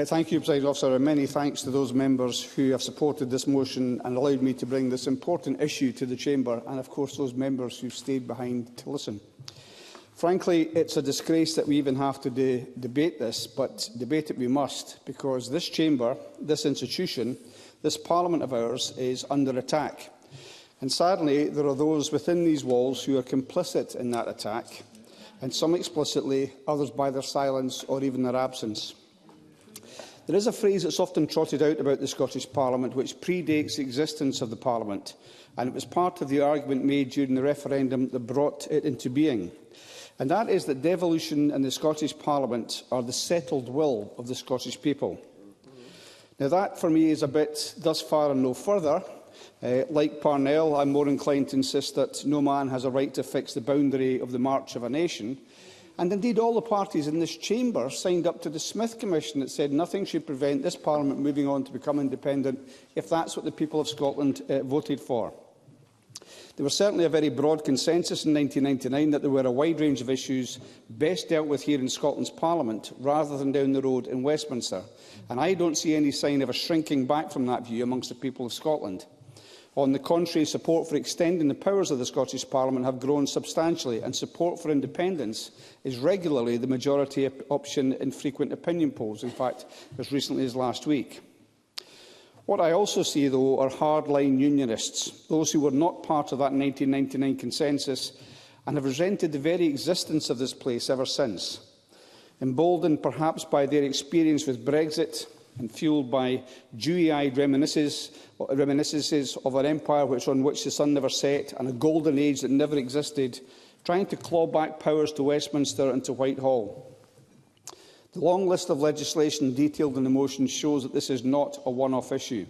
Thank you, Presiding Officer, and many thanks to those members who have supported this motion and allowed me to bring this important issue to the Chamber, and of course those members who stayed behind to listen. Frankly, it's a disgrace that we even have to debate this, but debate it we must, because this Chamber, this institution, this Parliament of ours is under attack. And sadly, there are those within these walls who are complicit in that attack, and some explicitly, others by their silence or even their absence. There is a phrase that's often trotted out about the Scottish Parliament which predates the existence of the Parliament, and it was part of the argument made during the referendum that brought it into being. And that is that devolution and the Scottish Parliament are the settled will of the Scottish people. Now that, for me, is a bit thus far and no further. Like Parnell, I'm more inclined to insist that no man has a right to fix the boundary of the march of a nation. And indeed, all the parties in this chamber signed up to the Smith Commission that said nothing should prevent this Parliament moving on to become independent if that's what the people of Scotland voted for. There was certainly a very broad consensus in 1999 that there were a wide range of issues best dealt with here in Scotland's Parliament rather than down the road in Westminster. And I don't see any sign of a shrinking back from that view amongst the people of Scotland. On the contrary, support for extending the powers of the Scottish Parliament have grown substantially, and support for independence is regularly the majority option in frequent opinion polls, in fact, as recently as last week. What I also see, though, are hardline unionists, those who were not part of that 1999 consensus and have resented the very existence of this place ever since. Emboldened perhaps by their experience with Brexit, and fuelled by dewy-eyed reminiscences of an empire on which the sun never set and a golden age that never existed, trying to claw back powers to Westminster and to Whitehall. The long list of legislation detailed in the motion shows that this is not a one-off issue.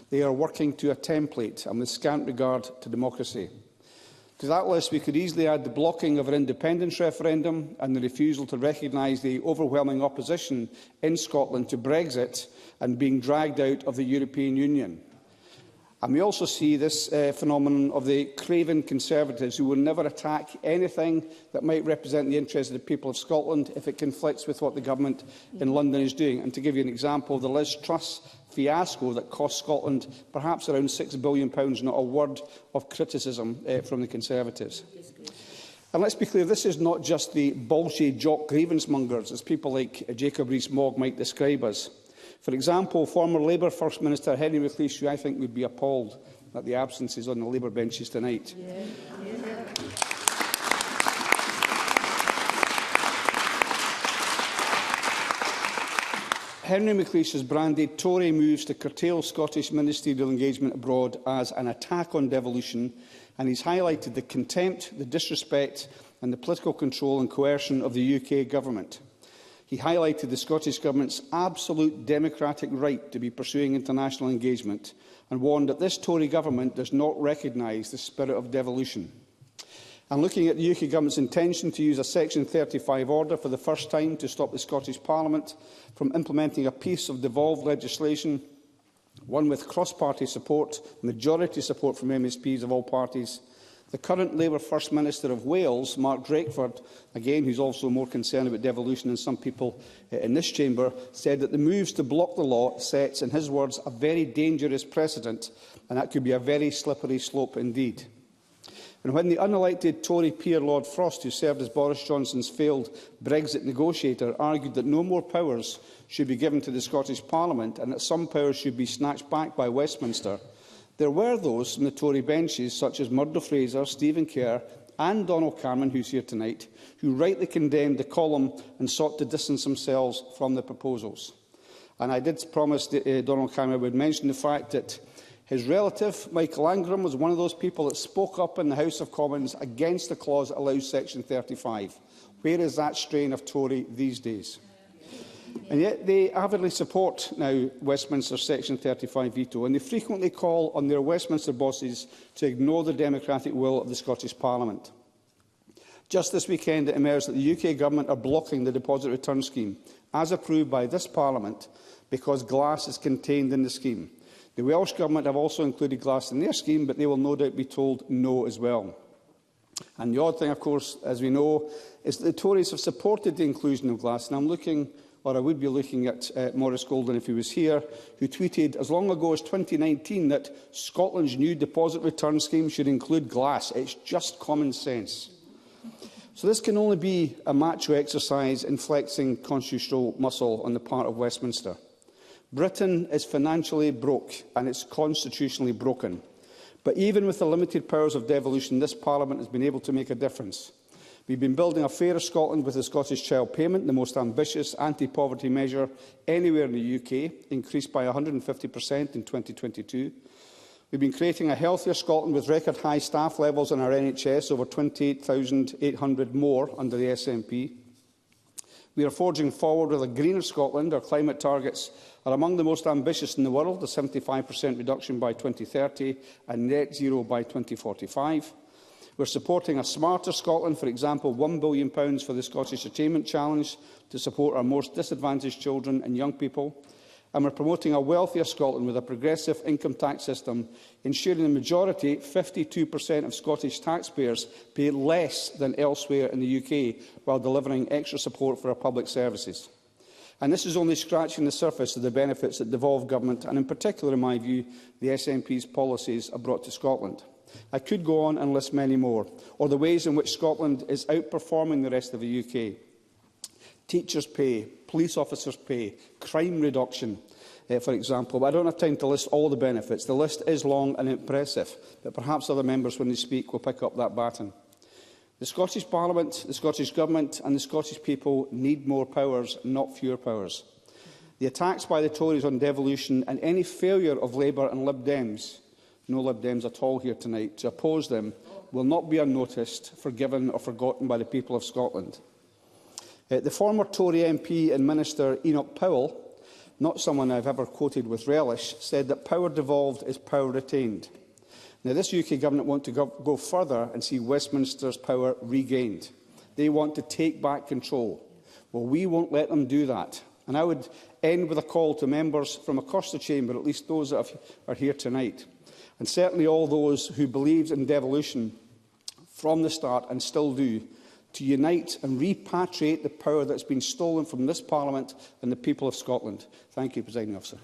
They are working to a template and with scant regard to democracy. To that list, we could easily add the blocking of an independence referendum and the refusal to recognise the overwhelming opposition in Scotland to Brexit and being dragged out of the European Union. And we also see this phenomenon of the craven Conservatives who will never attack anything that might represent the interests of the people of Scotland if it conflicts with what the government in London is doing. And to give you an example, the Liz Truss fiasco that cost Scotland perhaps around £6 billion, not a word of criticism from the Conservatives. And let's be clear, this is not just the bolshy jock grievance mongers, as people like Jacob Rees-Mogg might describe us. For example, former Labour First Minister Henry McLeish, who I think would be appalled at the absences on the Labour benches tonight. Henry McLeish has branded Tory moves to curtail Scottish ministerial engagement abroad as an attack on devolution, and he's highlighted the contempt, the disrespect and the political control and coercion of the UK Government. He highlighted the Scottish Government's absolute democratic right to be pursuing international engagement and warned that this Tory Government does not recognise the spirit of devolution. And looking at the UK Government's intention to use a Section 35 order for the first time to stop the Scottish Parliament from implementing a piece of devolved legislation, one with cross-party support, majority support from MSPs of all parties, the current Labour First Minister of Wales, Mark Drakeford, again who is also more concerned about devolution than some people in this chamber, said that the moves to block the law sets, in his words, a very dangerous precedent, and that could be a very slippery slope indeed. And when the unelected Tory peer Lord Frost, who served as Boris Johnson's failed Brexit negotiator, argued that no more powers should be given to the Scottish Parliament and that some powers should be snatched back by Westminster, there were those from the Tory benches, such as Murdo Fraser, Stephen Kerr and Donald Cameron, who is here tonight, who rightly condemned the column and sought to distance themselves from the proposals. And I did promise Donald Cameron would mention the fact that his relative, Michael Angram, was one of those people that spoke up in the House of Commons against the clause that allows Section 35. Where is that strain of Tory these days? And yet they avidly support now Westminster's Section 35 veto, and they frequently call on their Westminster bosses to ignore the democratic will of the Scottish Parliament. Just this weekend it emerged that the UK Government are blocking the deposit return scheme, as approved by this Parliament, because glass is contained in the scheme. The Welsh Government have also included glass in their scheme, but they will no doubt be told no as well. And the odd thing, of course, as we know, is that the Tories have supported the inclusion of glass, and I'm looking or I would be looking at Maurice Golden if he was here, who tweeted as long ago as 2019 that Scotland's new deposit return scheme should include glass. It's just common sense. So this can only be a macho exercise in flexing constitutional muscle on the part of Westminster. Britain is financially broke and it's constitutionally broken. But even with the limited powers of devolution, this Parliament has been able to make a difference. We've been building a fairer Scotland with the Scottish Child Payment, the most ambitious anti-poverty measure anywhere in the UK, increased by 150% in 2022. We've been creating a healthier Scotland with record-high staff levels in our NHS, over 28,800 more under the SNP. We are forging forward with a greener Scotland. Our climate targets are among the most ambitious in the world, a 75% reduction by 2030 and net zero by 2045. We're supporting a smarter Scotland, for example, £1 billion for the Scottish Attainment Challenge to support our most disadvantaged children and young people. And we're promoting a wealthier Scotland with a progressive income tax system, ensuring the majority, 52% of Scottish taxpayers, pay less than elsewhere in the UK, while delivering extra support for our public services. And this is only scratching the surface of the benefits that devolved government, and in particular, in my view, the SNP's policies are brought to Scotland. I could go on and list many more, or the ways in which Scotland is outperforming the rest of the UK. Teachers' pay, police officers' pay, crime reduction, for example. But I don't have time to list all the benefits. The list is long and impressive, but perhaps other members, when they speak, will pick up that baton. The Scottish Parliament, the Scottish Government and the Scottish people need more powers, not fewer powers. The attacks by the Tories on devolution and any failure of Labour and Lib Dems, no Lib Dems at all here tonight, to oppose them will not be unnoticed, forgiven or forgotten by the people of Scotland. The former Tory MP and Minister Enoch Powell, not someone I've ever quoted with relish, said that power devolved is power retained. Now, this UK Government want to go further and see Westminster's power regained. They want to take back control. Well, we won't let them do that. And I would end with a call to members from across the chamber, at least those that are here tonight, and certainly all those who believed in devolution from the start and still do, to unite and repatriate the power that's been stolen from this Parliament and the people of Scotland. Thank you, Presiding Officer.